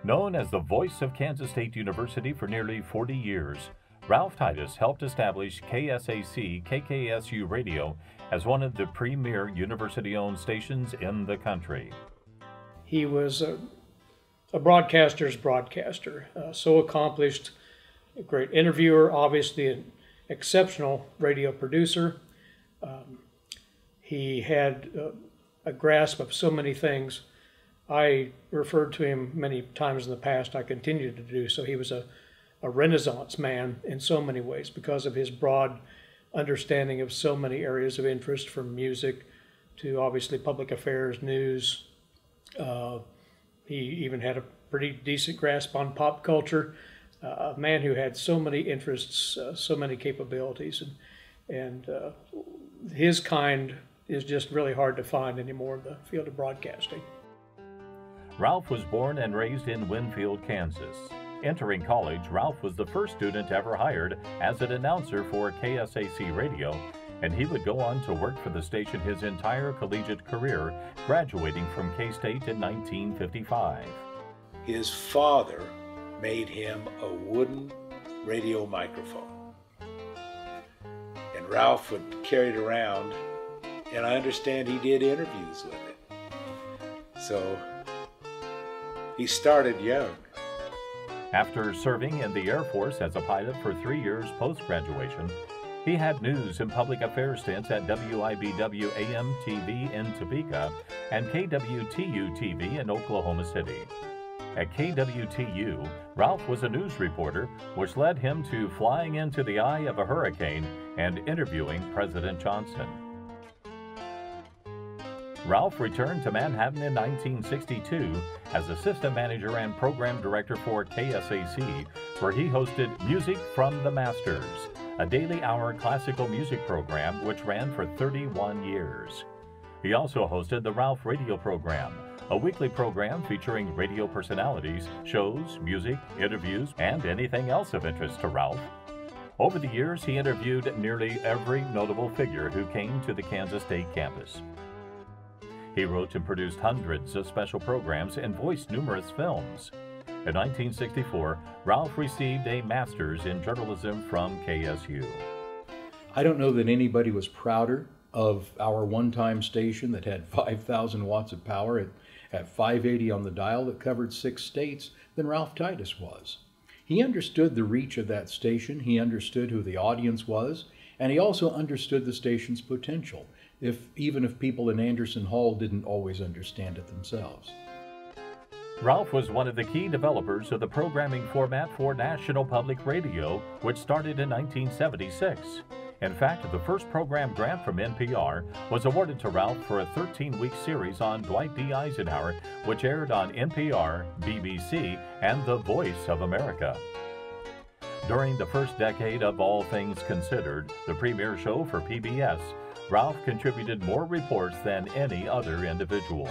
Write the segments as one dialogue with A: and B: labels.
A: Known as the voice of Kansas State University for nearly 40 years, Ralph Titus helped establish KSAC KKSU Radio as one of the premier university-owned stations in the country.
B: He was a broadcaster's broadcaster, so accomplished, a great interviewer, obviously an exceptional radio producer. He had a grasp of so many things. I referred to him many times in the past. I continue to do so. He was a Renaissance man in so many ways because of his broad understanding of so many areas of interest, from music to obviously public affairs, news. He even had a pretty decent grasp on pop culture. A man who had so many interests, so many capabilities, and his kind is just really hard to find anymore in the field of broadcasting.
A: Ralph was born and raised in Winfield, Kansas. Entering college, Ralph was the first student ever hired as an announcer for KSAC Radio, and he would go on to work for the station his entire collegiate career, graduating from K-State in 1955.
C: His father made him a wooden radio microphone, and Ralph would carry it around, and I understand he did interviews with it. So he started young.
A: After serving in the Air Force as a pilot for 3 years post-graduation, he had news and public affairs stints at WIBW AM TV in Topeka and KWTU TV in Oklahoma City. At KWTU, Ralph was a news reporter, which led him to flying into the eye of a hurricane and interviewing President Johnson. Ralph returned to Manhattan in 1962 as assistant manager and program director for KSAC, where he hosted Music from the Masters, a daily hour classical music program which ran for 31 years. He also hosted the Ralph Radio Program, a weekly program featuring radio personalities, shows, music, interviews, and anything else of interest to Ralph. Over the years, he interviewed nearly every notable figure who came to the Kansas State campus. He wrote and produced hundreds of special programs and voiced numerous films. In 1964, Ralph received a master's in journalism from KSU.
D: I don't know that anybody was prouder of our one-time station that had 5,000 watts of power at 580 on the dial that covered 6 states than Ralph Titus was. He understood the reach of that station, he understood who the audience was, and he also understood the station's potential, even if people in Anderson Hall didn't always understand it themselves.
A: Ralph was one of the key developers of the programming format for National Public Radio, which started in 1976. In fact, the first program grant from NPR was awarded to Ralph for a 13-week series on Dwight D. Eisenhower, which aired on NPR, BBC, and The Voice of America. During the first decade of All Things Considered, the premier show for PBS, Ralph contributed more reports than any other individual.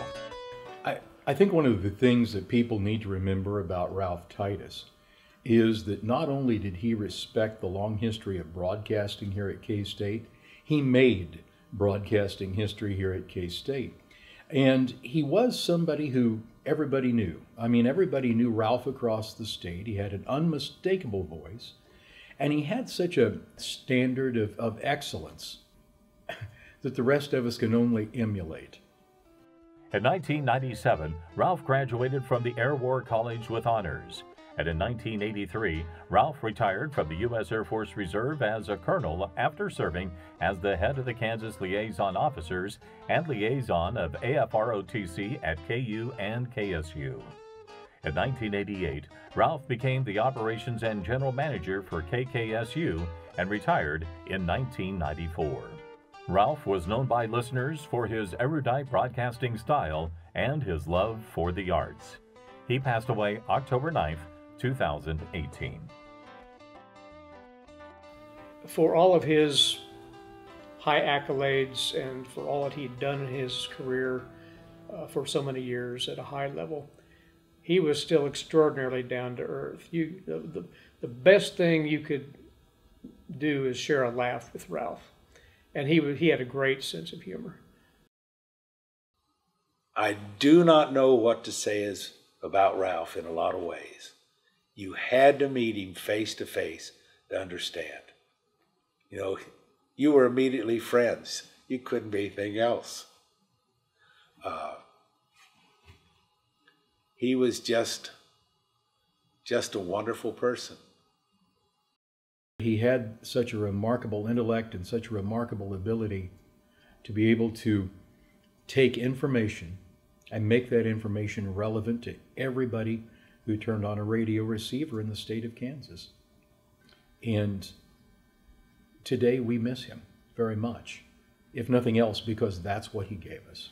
D: I think one of the things that people need to remember about Ralph Titus is that not only did he respect the long history of broadcasting here at K-State, he made broadcasting history here at K-State. And he was somebody who everybody knew. I mean, everybody knew Ralph across the state. He had an unmistakable voice, and he had such a standard of excellence that the rest of us can only emulate.
A: In 1997, Ralph graduated from the Air War College with honors. And in 1983, Ralph retired from the U.S. Air Force Reserve as a colonel after serving as the head of the Kansas Liaison Officers and liaison of AFROTC at KU and KSU. In 1988, Ralph became the operations and general manager for KKSU and retired in 1994. Ralph was known by listeners for his erudite broadcasting style and his love for the arts. He passed away October 9th, 2018.
B: For all of his high accolades and for all that he'd done in his career for so many years at a high level, he was still extraordinarily down to earth. The best thing you could do is share a laugh with Ralph. And he had a great sense of humor.
C: I do not know what to say about Ralph in a lot of ways. You had to meet him face to face to understand. You know, you were immediately friends. You couldn't be anything else. He was just a wonderful person.
D: He had such a remarkable intellect and such a remarkable ability to be able to take information and make that information relevant to everybody who turned on a radio receiver in the state of Kansas. And today we miss him very much, if nothing else, because that's what he gave us.